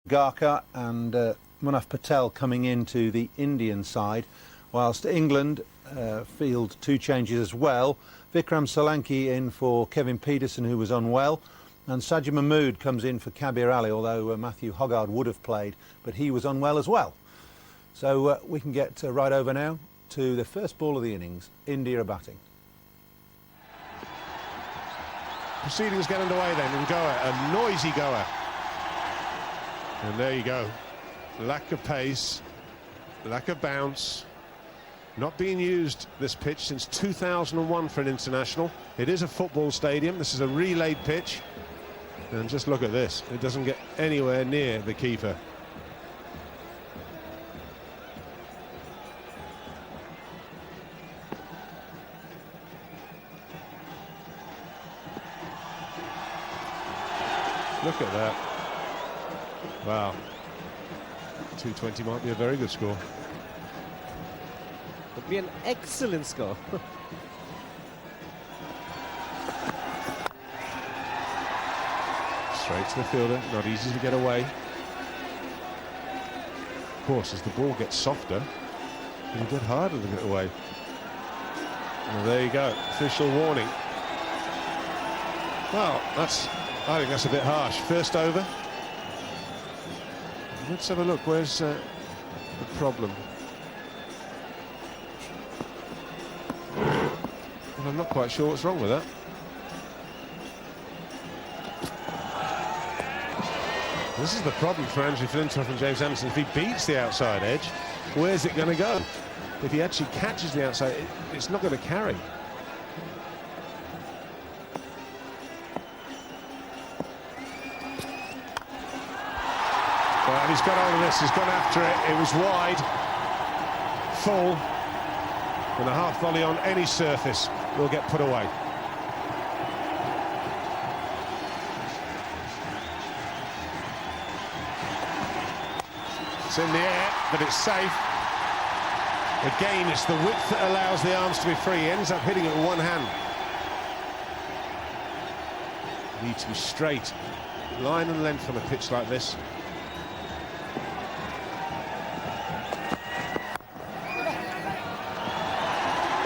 Garkar and Munaf Patel coming into the Indian side, whilst England field two changes as well. Vikram Solanki in for Kevin Pietersen, who was unwell, and Sajid Mahmood comes in for Kabir Ali, although Matthew Hoggard would have played, but he was unwell as well. So we can get right over now to the first ball of the innings. India are batting. Proceedings get underway then, and Goa, a noisy Goa. And there you go. Lack of pace, lack of bounce. Not being used, this pitch, since 2001 for an international. It is a football stadium. This is a relayed pitch. And just look at this. It doesn't get anywhere near the keeper. Look at that. Wow. 220 might be a very good score. Would be an excellent score. Straight to the fielder, not easy to get away. Of course, as the ball gets softer, it'll get harder to get away. Well, there you go, official warning. Well, I think that's a bit harsh. First over. Let's have a look. Where's the problem? Well, I'm not quite sure what's wrong with that. This is the problem for Andrew Flintoff and James Anderson. If he beats the outside edge, where's it going to go? If he actually catches the outside, it's not going to carry. Well, he's got hold of this, he's gone after it. It was wide, full, and a half volley on any surface will get put away. It's in the air, but it's safe. Again, it's the width that allows the arms to be free. He ends up hitting it with one hand. Need to be straight, line and length on a pitch like this.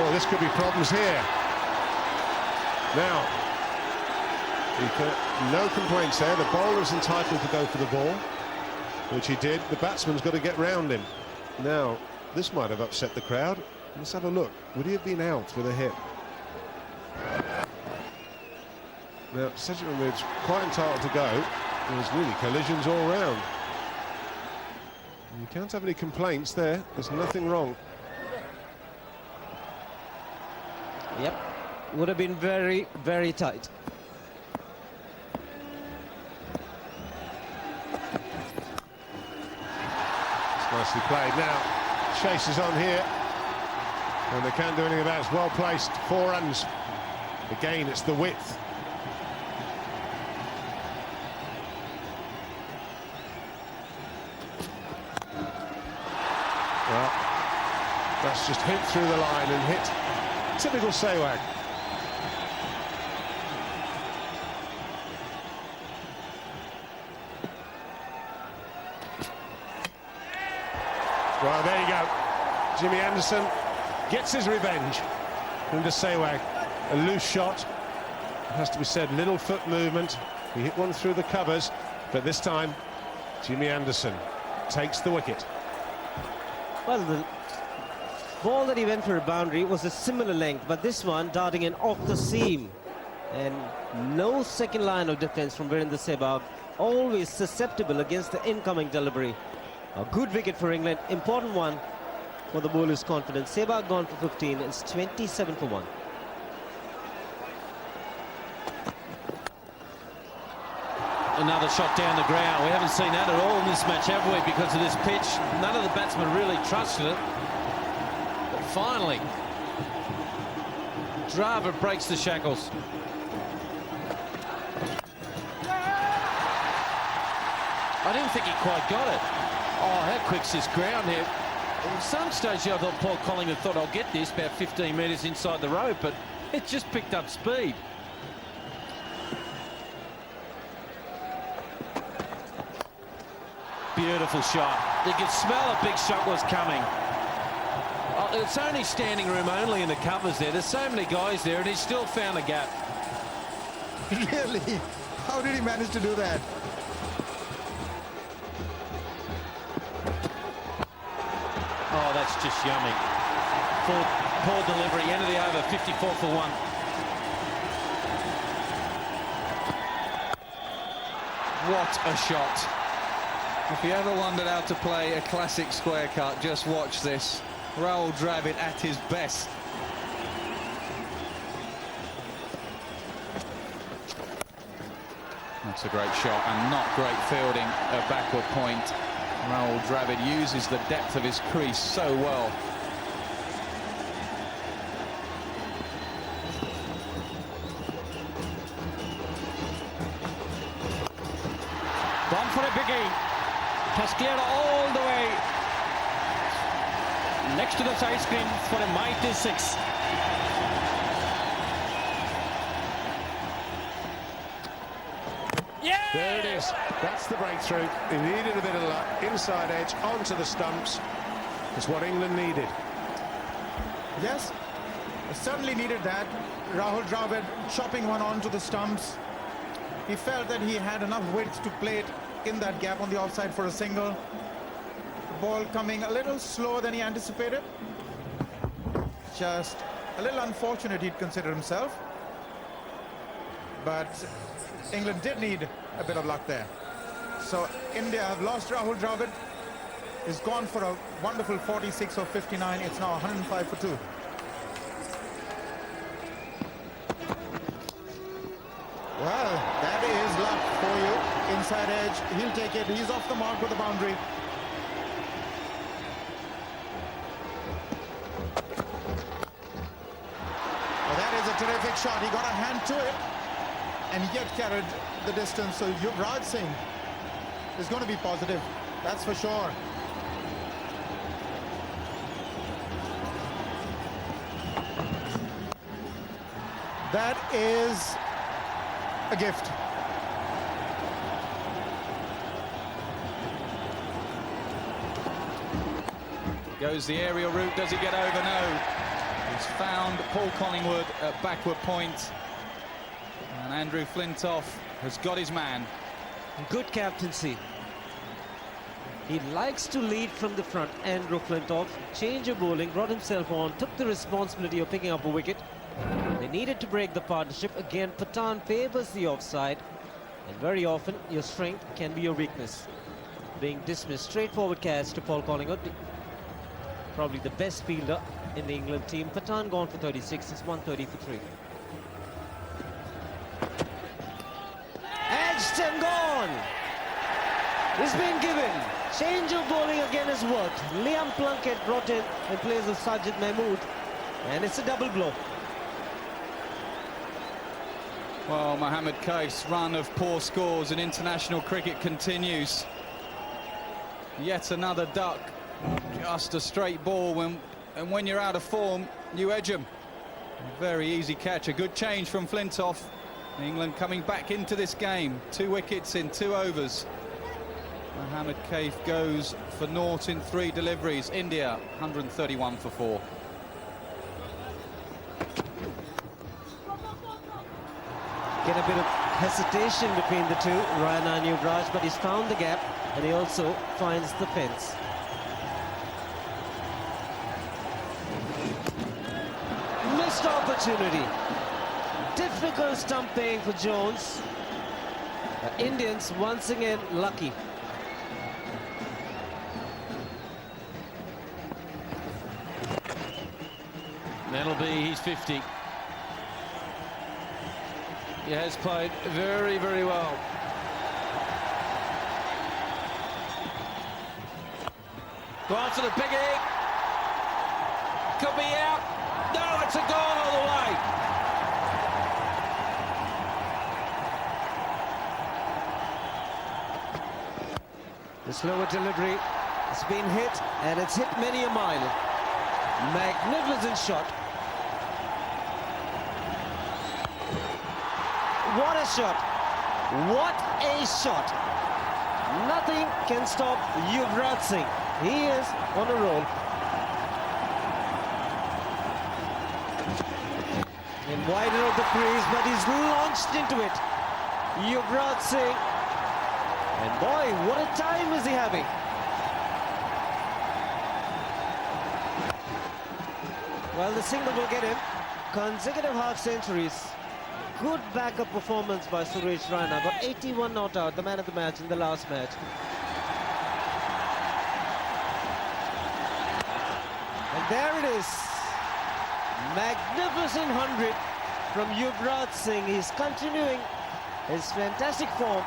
Oh, this could be problems here. Now, no complaints there. The bowler's entitled to go for the ball, which he did. The batsman's got to get round him. Now, this might have upset the crowd. Let's have a look. Would he have been out with a hit? Now, Sajid Mahmood's quite entitled to go. There's really collisions all round. You can't have any complaints there. There's nothing wrong. Yep, would have been very, very tight. It's nicely played. Now, chase is on here, and they can't do anything about it. It's well placed. 4 runs. Again, it's the width. Well, that's just hit through the line and hit. Typical Sehwag. Well, there you go. Jimmy Anderson gets his revenge. Into Sehwag. A loose shot. It has to be said, little foot movement. He hit one through the covers, but this time, Jimmy Anderson takes the wicket. Well, the ball that he went for a boundary was a similar length, but this one darting in off the seam. And no second line of defense from Virendra Sehwag, always susceptible against the incoming delivery. A good wicket for England, important one for the bowler's confidence. Sehwag gone for 15, it's 27 for 1. Another shot down the ground. We haven't seen that at all in this match, have we, because of this pitch? None of the batsmen really trusted it. But finally, Dravid breaks the shackles. I didn't think he quite got it. Oh, how quick's this ground here? At some stage, I thought Paul Collingwood thought, I'll get this about 15 metres inside the rope, but it just picked up speed. beautiful shot. You could smell a big shot was coming. It's only standing room only in the covers there. There's so many guys there, and he's still found a gap. Really? How did he manage to do that? Oh, that's just yummy. Poor delivery. End of the over, 54 for 1. What a shot. If you ever wondered how to play a classic square cut, just watch this. Rahul Dravid at his best. That's a great shot and not great fielding at backward point. Rahul Dravid uses the depth of his crease so well. Gone for a biggie. Has cleared all the way next to the side screen for a mighty 6. There it is. That's the breakthrough. He needed a bit of luck. Inside edge onto the stumps. It's what England needed. Yes, certainly needed that. Rahul Dravid chopping one onto the stumps. He felt that he had enough width to play it in that gap on the offside for a single. The ball coming a little slower than he anticipated. Just a little unfortunate, he'd consider himself. But England did need a bit of luck there. So India have lost Rahul Dravid. Is gone for a wonderful 46 of 59. It's now 105 for 2. Well, that is luck for you. Inside edge, he'll take it. He's off the mark with the boundary. Well, that is a terrific shot. He got a hand to it and yet carried the distance. So Yuvraj Singh is going to be positive. That's for sure. That is a gift. Goes the aerial route. Does he get over? No. He's found Paul Collingwood at backward point. And Andrew Flintoff has got his man. Good captaincy. He likes to lead from the front. Andrew Flintoff, change of bowling, brought himself on, took the responsibility of picking up a wicket. They needed to break the partnership. Again, Pathan favors the offside. And very often, your strength can be your weakness. Being dismissed. Straightforward catch to Paul Collingwood. Probably the best fielder in the England team. Pathan gone for 36. It's 130 for 3. Edged and gone. It's been given. Change of bowling again has worked. Liam Plunkett brought in place of Sajid Mahmood. And it's a double blow. Well, Mohammed Kaif's run of poor scores in international cricket continues. Yet another duck. Just a straight ball and when you're out of form, you edge them. Very easy catch. A good change from Flintoff. England coming back into this game. 2 wickets in 2 overs. Mohammed Kaif goes for naught in 3 deliveries. India 131 for 4. Get a bit of hesitation between the two, Rayana and Yuvraj, but he's found the gap and he also finds the fence. Missed opportunity. Difficult stumping for Jones. The Indians once again lucky. That'll be his 50. He has played very, very well. Go after the biggie. Could be out. No, it's a goal all the way. The slower delivery has been hit, and it's hit many a mile. Magnificent shot. What a shot. What a shot. Nothing can stop Yuvraj Singh. He is on a roll. And wide of the crease, but he's launched into it. Yuvraj Singh. And boy, what a time is he having. Well, the single will get him. Consecutive half centuries. Good backup performance by Suresh Raina. Got 81 not out, the man of the match in the last match. And there it is. Magnificent 100 from Yuvraj Singh. He's continuing his fantastic form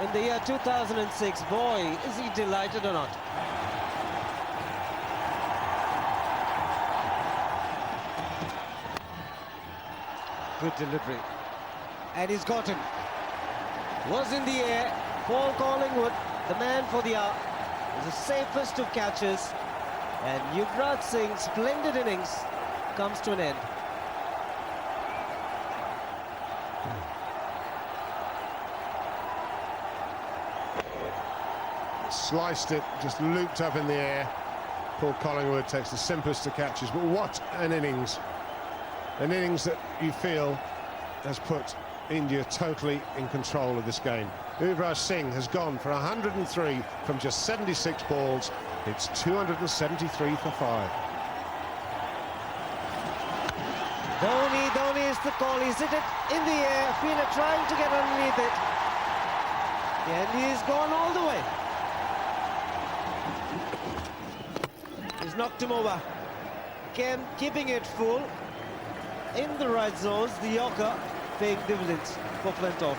in the year 2006. Boy, is he delighted or not. Good delivery. And he's got him. Was in the air. Paul Collingwood, the man for the hour, is the safest of catches. And Yuvraj Singh's splendid innings comes to an end. Sliced it, just looped up in the air. Paul Collingwood takes the simplest of catches, but what an innings. An innings that you feel has put India totally in control of this game. Yuvraj Singh has gone for 103 from just 76 balls. It's 273 for 5. Dhoni is the call. He's hit it in the air. Fielder trying to get underneath it. And he's gone all the way. He's knocked him over. Again, keeping it full. In the right zones, the Yorker paying dividends for Flintoff.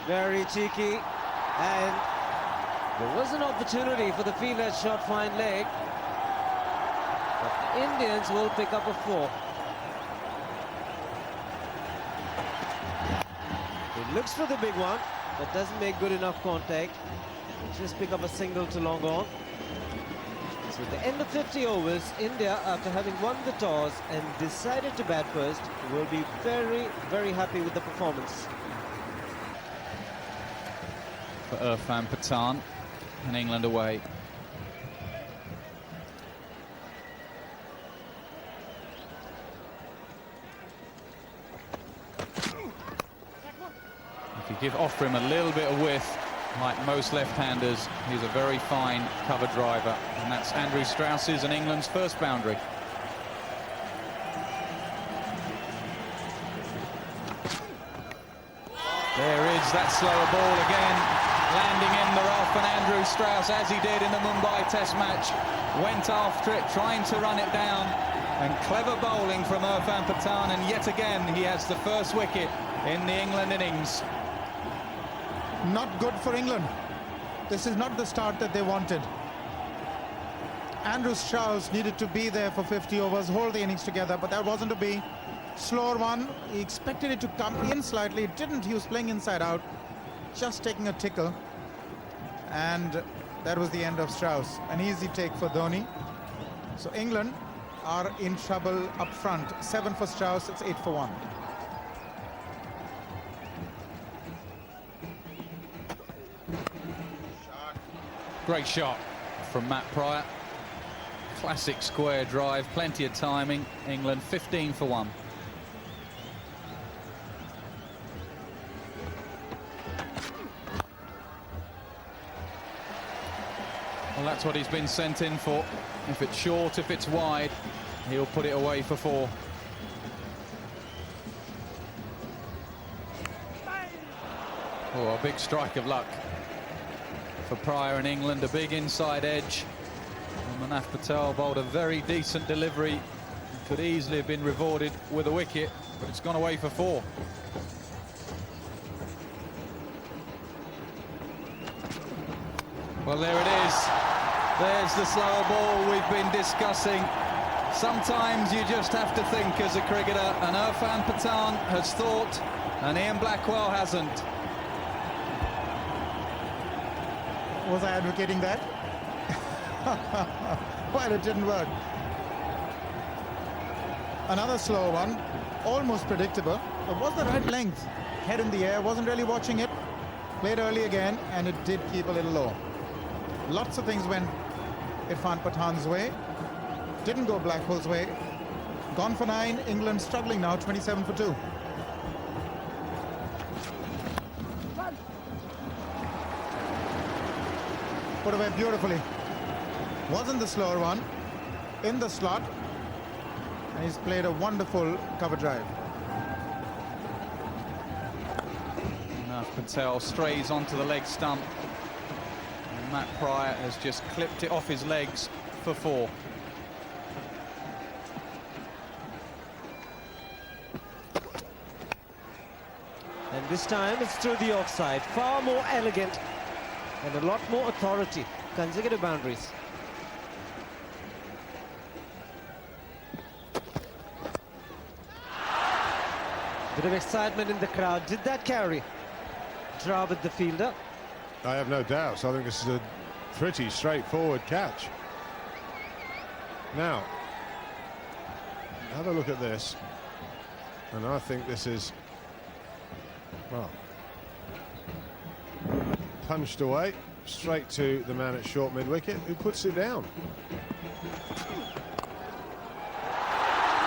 Very cheeky, and there was an opportunity for the fielder shot fine leg, but the Indians will pick up a 4. He looks for the big one, but doesn't make good enough contact. Just pick up a single to long on. So at the end of 50 overs, India, after having won the toss and decided to bat first, will be very, very happy with the performance. For Irfan Pathan and England away. If you offer him a little bit of width, like most left-handers, he's a very fine cover driver, and that's Andrew Strauss's and England's first boundary. There is that slower ball again, landing in the rough, and Andrew Strauss, as he did in the Mumbai Test match, went after it, trying to run it down, and clever bowling from Irfan Pathan, and yet again he has the first wicket in the England innings. Not good for England. This is not the start that they wanted. Andrew Strauss needed to be there for 50 overs, hold the innings together, but that wasn't to be. Slower one, he expected it to come in slightly, it didn't. He was playing inside out, just taking a tickle, and that was the end of Strauss. An easy take for Dhoni. So England are in trouble up front. 7 for Strauss, it's 8 for 1. Great shot from Matt Pryor. Classic square drive, plenty of timing. England 15 for 1. Well, that's what he's been sent in for. If it's short, if it's wide, he'll put it away for 4. Oh, a big strike of luck for Pryor in England, a big inside edge. And Manaf Patel bowled a very decent delivery. Could easily have been rewarded with a wicket, but it's gone away for 4. Well, there it is. There's the slower ball we've been discussing. Sometimes you just have to think as a cricketer, and Irfan Pathan has thought, and Ian Blackwell hasn't. Was I advocating that? Well, it didn't work. Another slow one, almost predictable, but was the right length. head in the air, wasn't really watching it. Played early again, and it did keep a little low. Lots of things went Irfan Pathan's way. Didn't go Blackwell's way. Gone for 9. England struggling now, 27 for 2. Put away beautifully. Wasn't the slower one. In the slot. And he's played a wonderful cover drive. Munaf Patel strays onto the leg stump. And Matt Prior has just clipped it off his legs for 4. And this time it's through the offside. Far more elegant and a lot more authority. Consecutive boundaries. Bit of excitement in the crowd. Did that carry? Dravid, the fielder. I have no doubts. I think this is a pretty straightforward catch. Now, have a look at this. And I think this is, well, punched away straight to the man at short mid-wicket, who puts it down.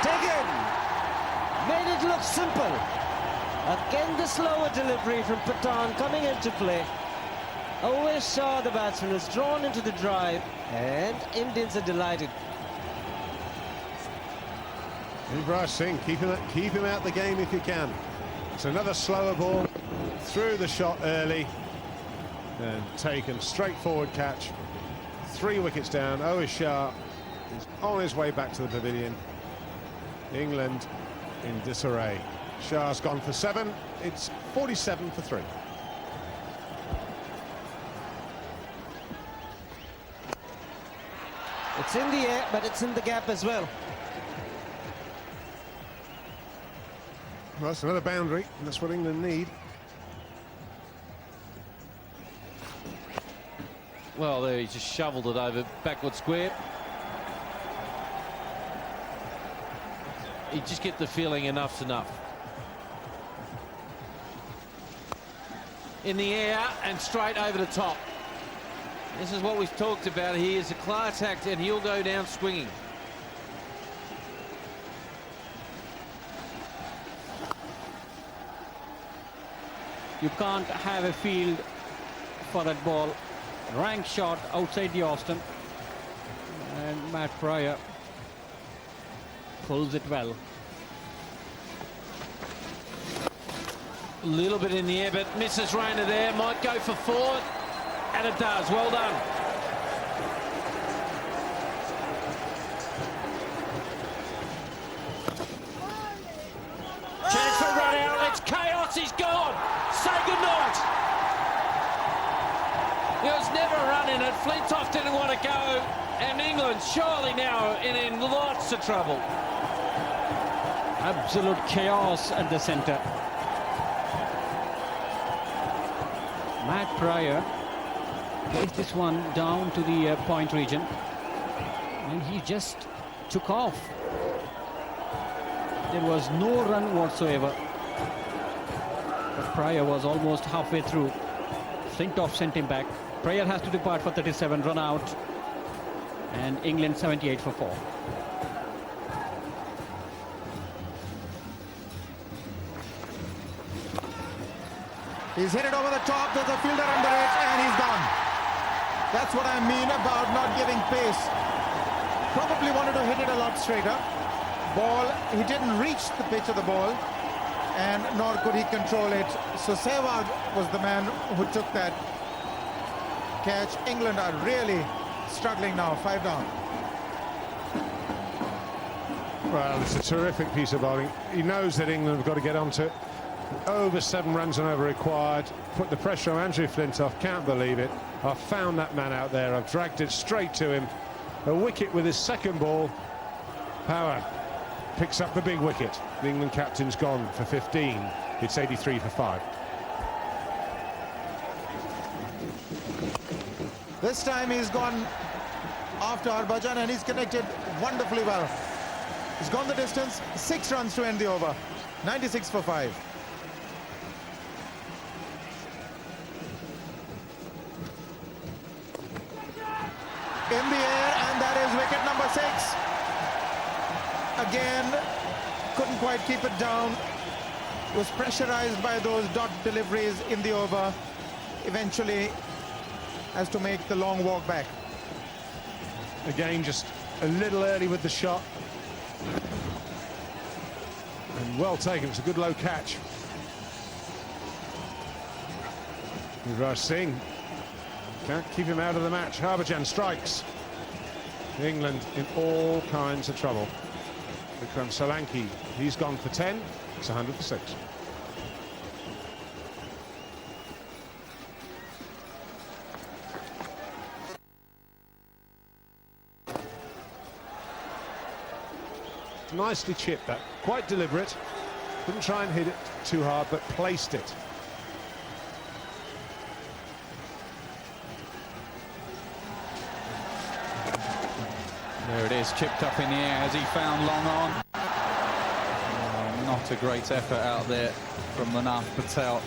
Taken! Made it look simple. Again, the slower delivery from Pathan coming into play. Always Shah, the batsman, is drawn into the drive, and Indians are delighted. Yuvraj Singh, keep him out the game if you can. It's another slower ball through the shot early and taken. Straightforward catch. 3 wickets down. Owen Shah is on his way back to the pavilion. England in disarray. Shah's gone for 7. It's 47 for 3. It's in the air, but it's in the gap as well. Well, that's another boundary, and that's what England need. Well, there he just shoveled it over backward square. You just get the feeling enough's enough. In the air and straight over the top. This is what we've talked about. He is a class act and he'll go down swinging. You can't have a field for that ball. Rank shot outside the Austin. And Matt Prior pulls it well. A little bit in the air, but misses Rayner there. Might go for 4. And it does. Well done. Chance for run out. It's chaos. He's gone. Say goodnight. There was never a run in it. Flintoff didn't want to go. And England surely now in lots of trouble. Absolute chaos at the centre. Matt Prior placed this one down to the point region, and he just took off. There was no run whatsoever, but Prior was almost halfway through. Flintoff sent him back. Prior has to depart for 37, run out, and England 78 for 4. He's hit it over the top. There's a fielder under it, and he's gone. That's what I mean about not giving pace. Probably wanted to hit it a lot straighter. Ball, he didn't reach the pitch of the ball, and nor could he control it. So Sehwag was the man who took that catch. England are really struggling now, 5 down. Well, it's a terrific piece of bowling. He knows that England have got to get onto it. Over 7 runs and over required. Put the pressure on Andrew Flintoff. Can't believe it. I've found that man out there. I've dragged it straight to him. A wicket with his second ball. Power picks up the big wicket. The England captain's gone for 15. It's 83 for 5. This time he's gone after Harbhajan, and he's connected wonderfully well. He's gone the distance. 6 runs to end the over. 96 for 5. in the air, and that is wicket number 6. Again, couldn't quite keep it down. Was pressurized by those dot deliveries in the over. Eventually has to make the long walk back. Again, just a little early with the shot. And well taken. It's a good low catch. Yuvraj Singh can't keep him out of the match. Harbhajan strikes. England in all kinds of trouble. Vikram Solanki, he's gone for 10. It's 100 for 6. Nicely chipped that, quite deliberate. Didn't try and hit it too hard, but placed it. There it is, chipped up in the air as he found long on. Oh, not a great effort out there from Manav Patel.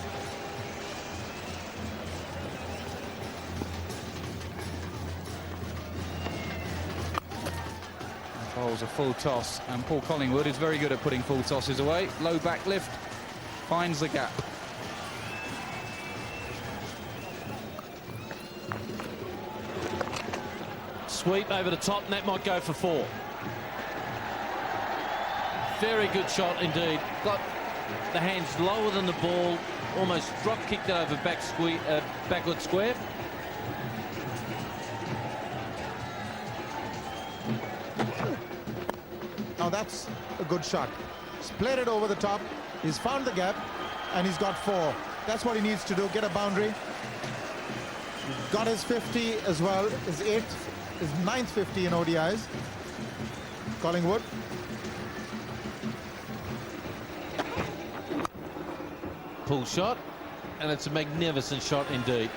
Bowls a full toss, and Paul Collingwood is very good at putting full tosses away. Low back lift, finds the gap. Sweep over the top, and that might go for 4. Very good shot indeed. Got the hands lower than the ball, almost drop kicked it over backward square. Now that's a good shot. Split it over the top. He's found the gap, and he's got 4. That's what he needs to do, get a boundary. Got his 50 as well, his 9th 50 in ODIs. Collingwood. Pull shot, and it's a magnificent shot indeed.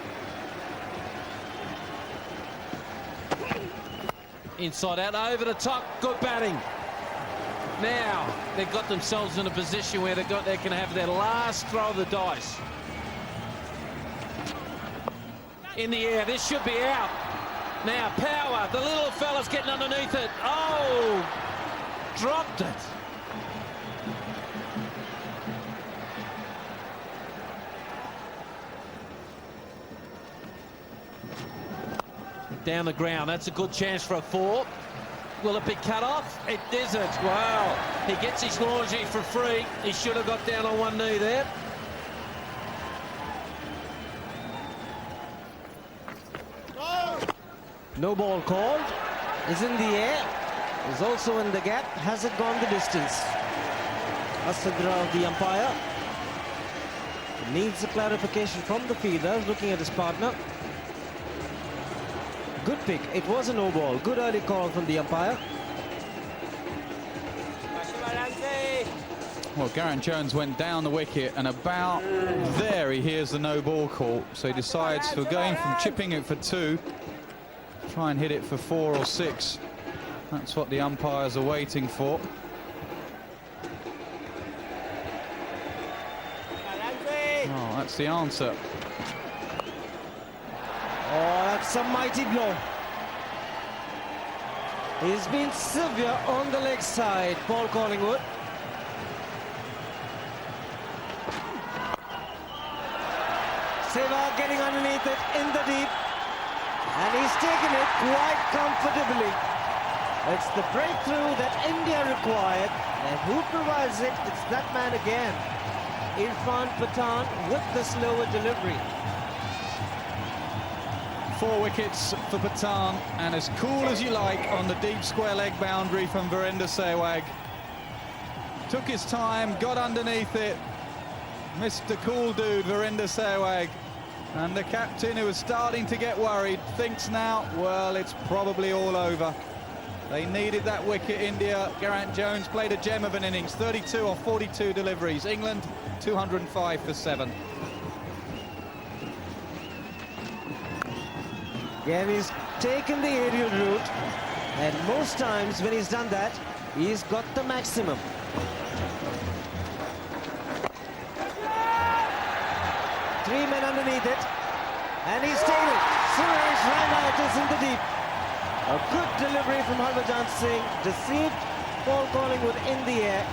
Inside out, over the top, good batting. Now they've got themselves in a position where they can have their last throw of the dice. In the air, this should be out. Now Power, the little fella's getting underneath it. Oh, dropped it. Down the ground, that's a good chance for a 4. Will it be cut off? It isn't. Wow, he gets his laundry for free. He should have got down on one knee there. No ball called. Is in the air. Is also in the gap. Hasn't gone the distance. Asad Rao, the umpire, needs a clarification from the fielder, looking at his partner. Good pick. It was a no ball. Good early call from the umpire. Well, Geraint Jones went down the wicket, and about there he hears the no ball call. So he decides for going from chipping it for 2, try and hit it for 4 or 6. That's what the umpires are waiting for. Oh, that's the answer. Oh, that's a mighty blow. He's been severe on the leg side, Paul Collingwood. Sehwag getting underneath it in the deep. And he's taken it quite comfortably. It's the breakthrough that India required. And who provides it? It's that man again. Irfan Pathan with the slower delivery. 4 wickets for Pathan, and as cool as you like on the deep square leg boundary from Virender Sehwag. Took his time, got underneath it. Mr. Cool Dude, Virender Sehwag. And the captain, who was starting to get worried, thinks now, well, it's probably all over. They needed that wicket, India. Geraint Jones played a gem of an innings, 32 or 42 deliveries. England, 205 for 7. Again, he's taken the aerial route, and most times when he's done that, he's got the maximum. Three men underneath it, and he's taken it. Suresh Raina is in the deep. A good delivery from Harbhajan Singh, deceived Paul Collingwood in the air,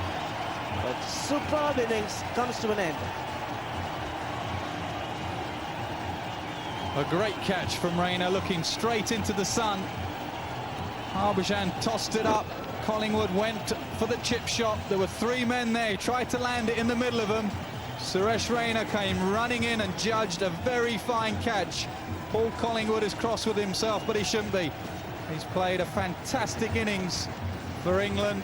but superb innings comes to an end. A great catch from Rayner, looking straight into the sun. Harbhajan tossed it up. Collingwood went for the chip shot. There were three men there. He tried to land it in the middle of them. Suresh Rayner came running in and judged a very fine catch. Paul Collingwood is cross with himself, but he shouldn't be. He's played a fantastic innings for England.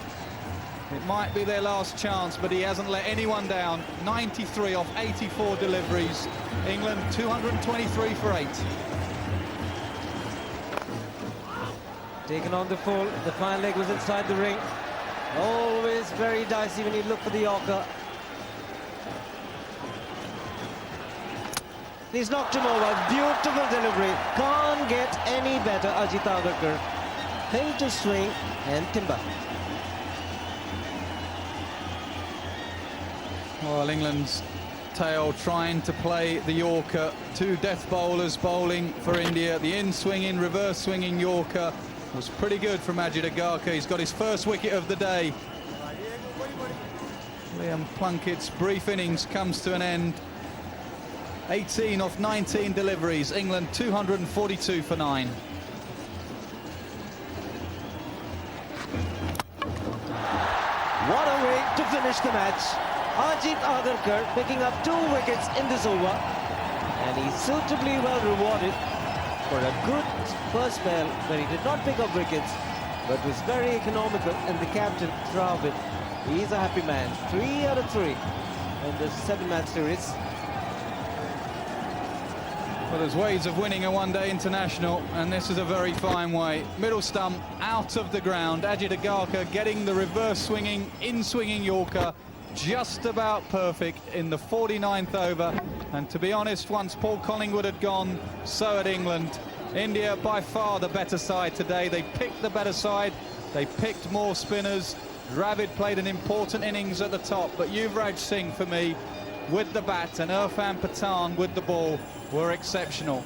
It might be their last chance, but he hasn't let anyone down. 93 off 84 deliveries. England 223 for 8. Taken on the full, the fine leg was inside the ring. Always very dicey when you look for the Yorker. He's knocked him over. Beautiful delivery. Can't get any better. Ajit Agarkar. Hill to swing and timber. Well, England's tail trying to play the Yorker. Two death bowlers bowling for India. The in-swinging, reverse-swinging Yorker was pretty good from Ajit Agarkar. He's got his first wicket of the day. Liam Plunkett's brief innings comes to an end. 18 off 19 deliveries. England 242 for 9. What a way to finish the match. Ajit Agarkar picking up 2 wickets in this over, and he's suitably well rewarded for a good first spell where he did not pick up wickets but was very economical, and the captain Dravid, he's a happy man. 3 out of 3 in this 7-match series. Well, there's ways of winning a one-day international, and this is a very fine way. Middle stump out of the ground. Ajit Agarkar getting the reverse-swinging, in-swinging Yorker just about perfect in the 49th over. And to be honest, once Paul Collingwood had gone, so had England. India by far the better side today. They picked the better side. They picked more spinners. Dravid played an important innings at the top, but Yuvraj Singh, for me, with the bat, and Irfan Pathan with the ball, were exceptional.